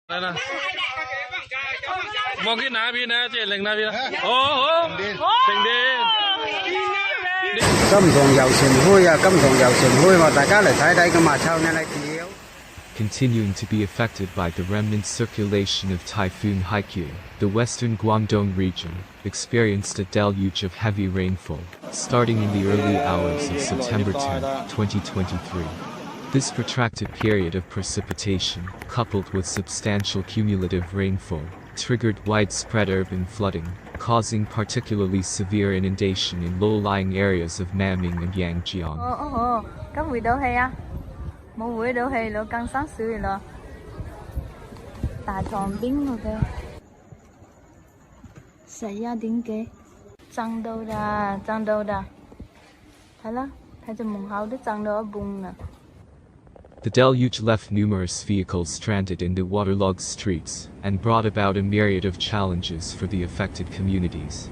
Đây nè. Một cái ná bên nè, chị lệnh ná bên. Ồ, tình đi. 咁同游船開啊，咁同游船開嘛，大家嚟睇睇咁啊，抽呢啲。Continuing to be affected by the remnant circulation of Typhoon Haikui, the western Guangdong region experienced a deluge of heavy rainfall, starting in the early hours of September 10, 2023. This protracted period of precipitation, coupled with substantial cumulative rainfall, triggered widespread urban flooding, causing particularly severe inundation in low-lying areas of Maoming and Yang Jiang. 咁回到氣啊，冇回到氣咯，更生水咯，大床邊嗰個11點幾，漲到啦，睇啦，睇隻門口都漲到一半啦。 The deluge left numerous vehicles stranded in the waterlogged streets, and brought about a myriad of challenges for the affected communities.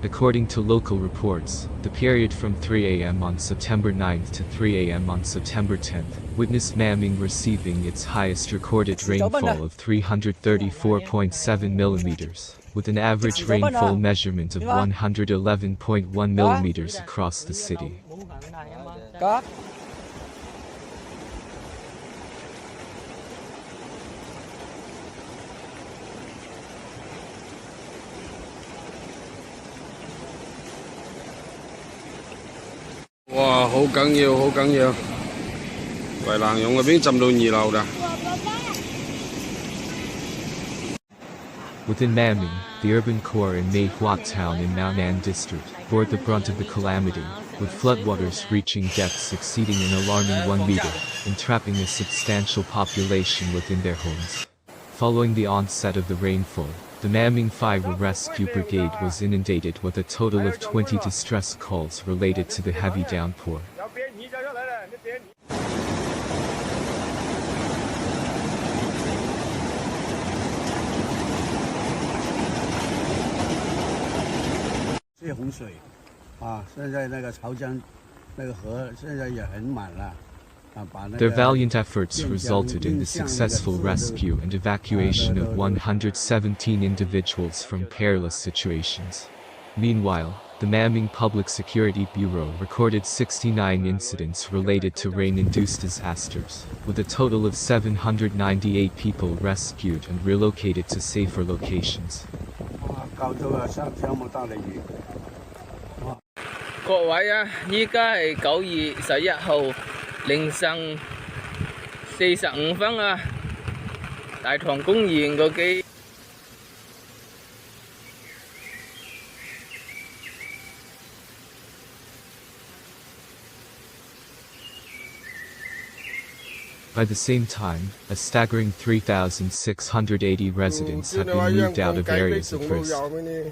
According to local reports, the period from 3 a.m. on September 9th to 3 a.m. on September 10th witnessed Maoming receiving its highest recorded rainfall of 334.7 millimeters, with an average rainfall measurement of 111.1 millimeters across the city. Wow, 好緊要，好緊要。圍欄用嗰邊浸到2樓啦。Within Maoming, the urban core in Meihua town in Maonan district bore the brunt of the calamity, with floodwaters reaching depths exceeding an alarming 1 meter, entrapping a substantial population within their homes. Following the onset of the rainfall, the Maoming Fire Rescue Brigade was inundated with a total of 20 distress calls related to the heavy downpour. Their valiant efforts resulted in the successful rescue and evacuation of 117 individuals from perilous situations. Meanwhile, the Maoming Public Security Bureau recorded 69 incidents related to rain-induced disasters, with a total of 798 people rescued and relocated to safer locations. 各位啊，依家係9月11號凌晨45分啊，大棠公園嗰幾。 By the same time, a staggering 3,680 residents have been moved out of areas of risk.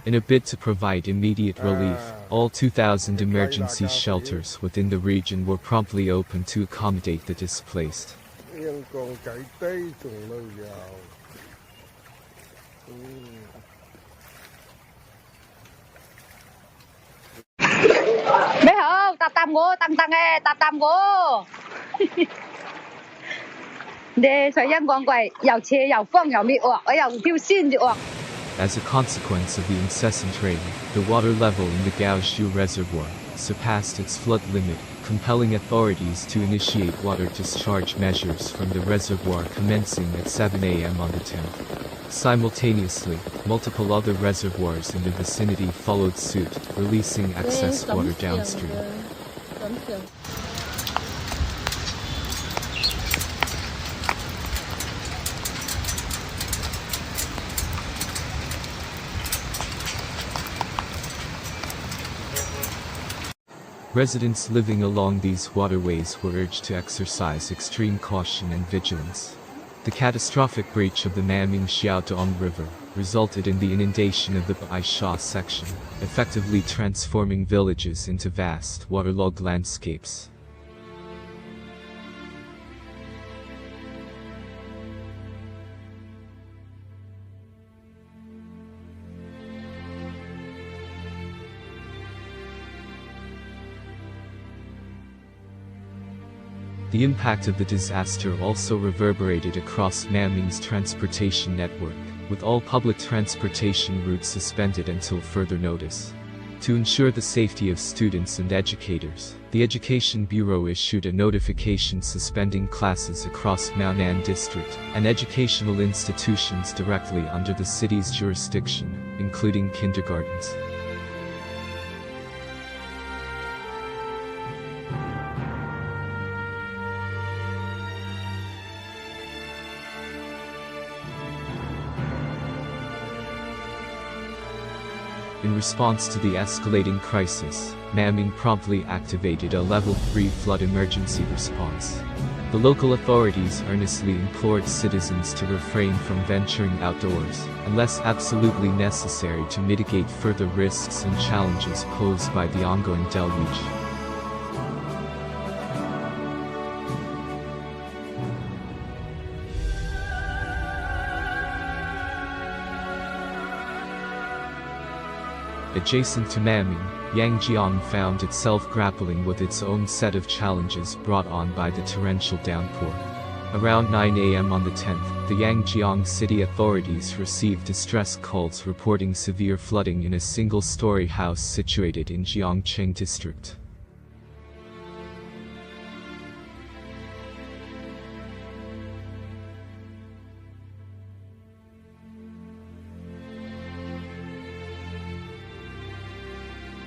In a bid to provide immediate relief, all 2,000 emergency shelters within the region were promptly opened to accommodate the displaced. As a consequence of the incessant rain, the water level in the Gaoshu Reservoir surpassed its flood limit, compelling authorities to initiate water discharge measures from the reservoir commencing at 7 a.m. on the 10th. Simultaneously, multiple other reservoirs in the vicinity followed suit, releasing excess water downstream. Residents living along these waterways were urged to exercise extreme caution and vigilance. The catastrophic breach of the Maoming Xiaodong River resulted in the inundation of the Baisha section, effectively transforming villages into vast waterlogged landscapes. The impact of the disaster also reverberated across Maoming's transportation network, with all public transportation routes suspended until further notice. To ensure the safety of students and educators, the Education Bureau issued a notification suspending classes across Maonan District and educational institutions directly under the city's jurisdiction, including kindergartens. In response to the escalating crisis, Maoming promptly activated a Level 3 flood emergency response. The local authorities earnestly implored citizens to refrain from venturing outdoors, unless absolutely necessary to mitigate further risks and challenges posed by the ongoing deluge. Adjacent to Maoming, Yang Jiang found itself grappling with its own set of challenges brought on by the torrential downpour. Around 9 a.m. on the 10th, the Yangjiang city authorities received distress calls reporting severe flooding in a single-story house situated in Jiangcheng district.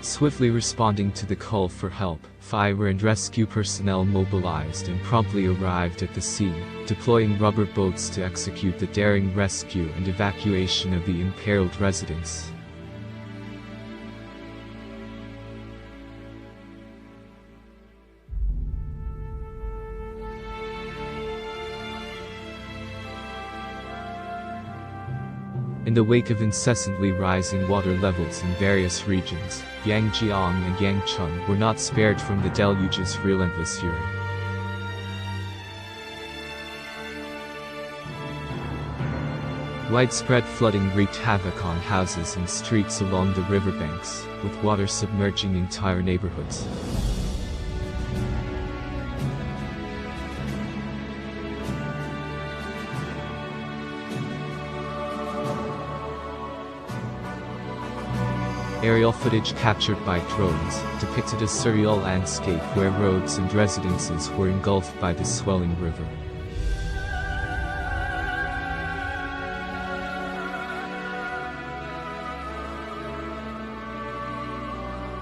Swiftly responding to the call for help, fire and rescue personnel mobilized and promptly arrived at the scene, deploying rubber boats to execute the daring rescue and evacuation of the imperiled residents. In the wake of incessantly rising water levels in various regions, Yangjiang and Yangcheng were not spared from the deluge's relentless fury. Widespread flooding wreaked havoc on houses and streets along the riverbanks, with water submerging entire neighborhoods. Aerial footage captured by drones depicted a surreal landscape where roads and residences were engulfed by the swelling river.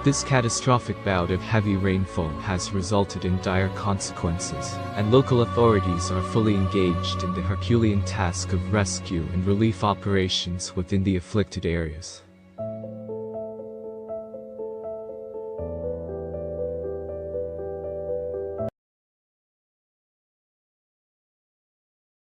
This catastrophic bout of heavy rainfall has resulted in dire consequences, and local authorities are fully engaged in the Herculean task of rescue and relief operations within the afflicted areas.